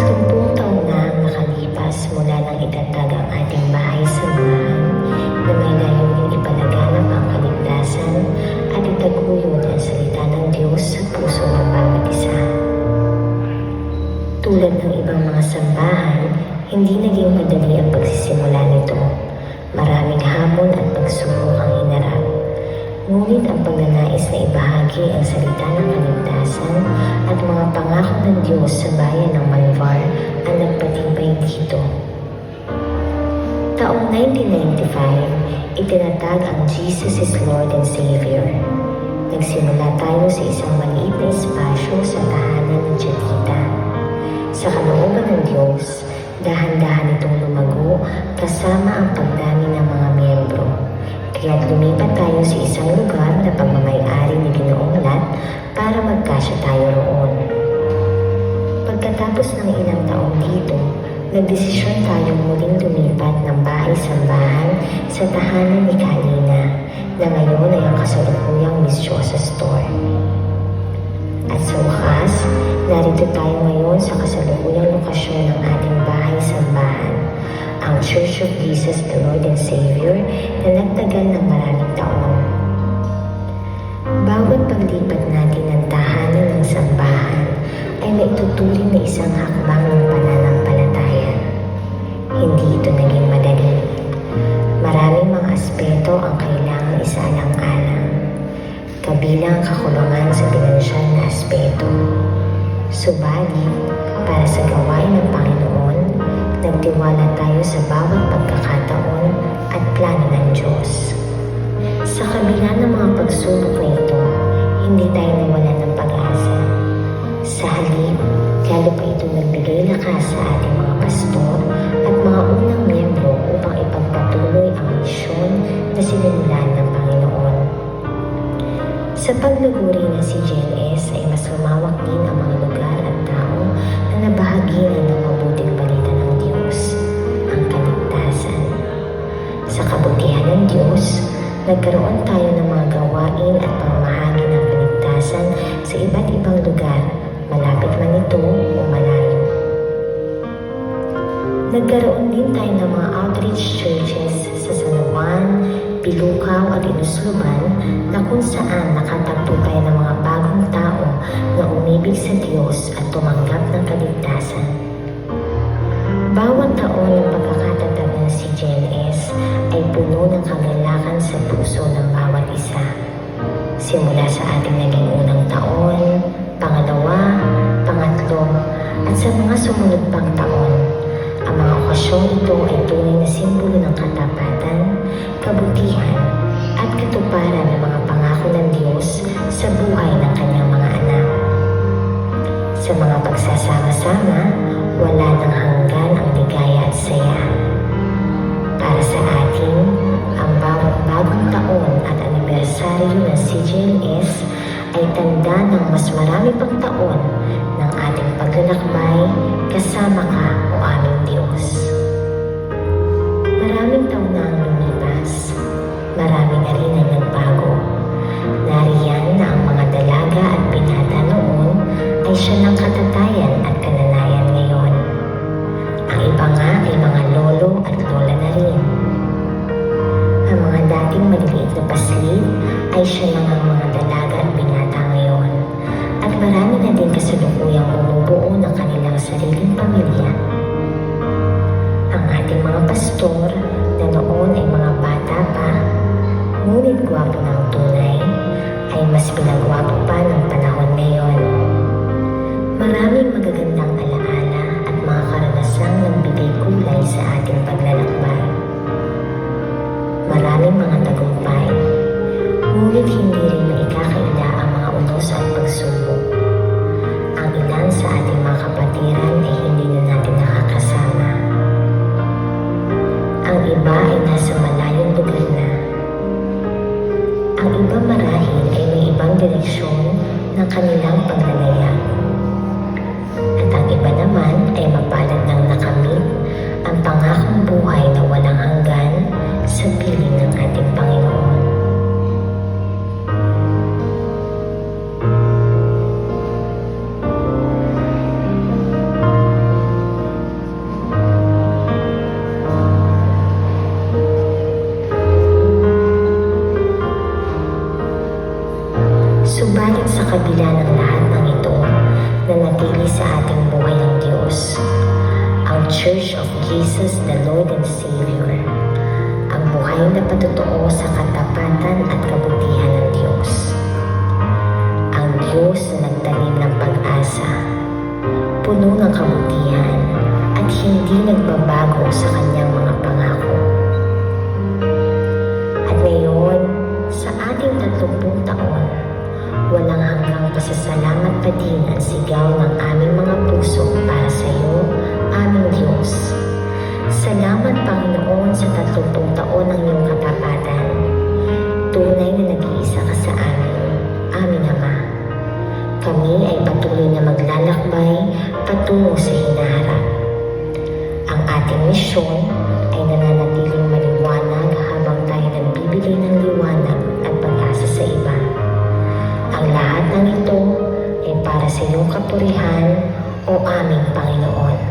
30 taon na ang nakalipas mula nang itatag ang ating bahay-samahan na may layuning ipalaganap ang kaligtasan at itaguyod ang salita ng Diyos sa puso ng bawat isa. Tulad ng ibang mga sambahan, hindi naging madali ang pagsisimula nito. Maraming hamon at pagsubok ang hinarap. Ngunit ang pagnanais na ibahagi ang salita ng kaligtasan at mga pangako ng Diyos sa bayan ng Malvar ang nagpatibay dito. Taong 1995, itinatag ang Jesus is Lord and Savior. Nagsimula tayo sa isang maliit na espasyo sa tahanan ng Chatita. Sa kalooban ng Diyos, dahan-dahan itong lumago kasama ang pagdami ng mga miyembro. Kaya't lumipat tayo sa isang lugar na pagmamay-ari ni Ginoong Lat para magkasya tayo roon. Pagkatapos ng ilang taon dito, nagdesisyon tayong muling lumipat ng bahay-sambahan sa tahanan ni Kalina na ngayon ay ang kasalukuyang Miss Josa Store. At sa wakas, narito tayo ngayon sa kasalukuyang lokasyon ng ating bahay-sambahan, ang Church of Jesus the Lord and Savior na nagtagal ng maraming taon. Bawat paglipat natin ng tahanan ng sambahan ay maituturing na isang hakbang ng pananampalataya. Hindi ito naging madali. Maraming mga aspeto ang kailangan isaalang-alang, kabilang ang kakulangan sa pinansyal na aspeto. Subalit, para sa gawain ng Panginoon, nagtiwala tayo sa bawat pagkakataon at plano ng Diyos. Sa kabila ng mga pagsubok na ito, hindi tayo nawalan ng pag-asa. Sa halip, lalo pa ito nagbigay lakas sa ating mga pastor at mga unang miyembro upang ipagpatuloy ang misyon na sinimulan ng Panginoon. Sa pagluguri ng CGLS ay mas lumawak din ang mga lugar at tao na nabahaginan ng mabuting balita ng Diyos, ang kaligtasan. Sa kabutihan ng Diyos, nagkaroon tayo ng mga gawain at pamamahagi ng kaligtasan sa iba't ibang lugar, malapit man ito o malayo. Nagkaroon din tayo ng mga outreach churches sa San Juan, Pilukaw at Inusluban na kung saan nakatagpo tayo ng mga bagong tao na umibig sa Diyos at tumanggap ng kaligtasan. Bawat taon ng pagkakatatag ng CGLS ay puno ng kagalakan sa puso ng bawat isa. Simula sa ating naging unang taon, pangalawa, pangatlo, at sa mga sumunod pang taon, ang mga okasyong ito ay tunay na simbolo ng katapatan, kabutihan, at katuparan ng mga pangako ng Diyos sa buhay ng kanyang mga anak. Sa mga pagsasama-sama, wala nang hanggan ang ligaya at saya. Para sa atin, ang bawat bagong taon at anibersaryo ng CGLS ay tanda ng mas marami pang taon ng ating paglalakbay kasama ka o aming Diyos. Maraming taon na ang lumipas, marami na rin ang nagbago. Nariyan na ang mga dalaga at binata noon ay siya ng katatayan at kananayan ngayon. Ang iba nga ay mga lolo at lola na rin. Ang mga dating maliliit na paslit ay siya ng mga dalaga at binata ngayon. At marami na din kasalukuyang bumubuo ng kanilang sariling pamilya. Ang ating mga pastor na noon ay mga bata pa, ngunit gwapo ng tunay, ay mas pinagwapo pa ng panahon ngayon. Maraming magagandang alaala at mga karanasang nagbigay kulay sa ating paglalakbay. Maraming mga tagumpay, ngunit hindi rin maikakaila ang mga unos at pagsubok. Ang ilan sa ating mga kapatiran ay hindi na natin nakakasama. Ang iba ay nasa malayong lugar na. Ang iba marahil ay may ibang direksyon ng kanilang paglalayag. At ang iba naman ay mapalad ng nakamit ang pangakong buhay na walang hanggan sa piling ng ating Panginoon. Subalit sa kabila ng lahat ng ito, nanatili sa ating buhay ang Diyos, ang Church of Jesus, the Lord and Savior, ang buhay na patotoo sa katapatan at kabutihan ng Diyos. Ang Diyos na nagtanim ng pag-asa, puno ng kabutihan at hindi nagbabago sa kanyang mga pangako. At ngayon, sa ating 30 taon, walang hanggang pasasalamat pa din ang sigaw ng aming mga puso para sa iyo, aming Diyos. Salamat, Panginoon, sa 30 taon ng iyong katapatan. Tunay na nag-iisa ka sa amin, aming Ama. Kami ay patuloy na maglalakbay patungo sa hinaharap. Ang ating misyon ay nananatiling maliwanag habang tayo nagbibigay ng liwanag at pag-asa sa iba. Ang lahat ng ito ay para sa iyong kapurihan, o aming Panginoon.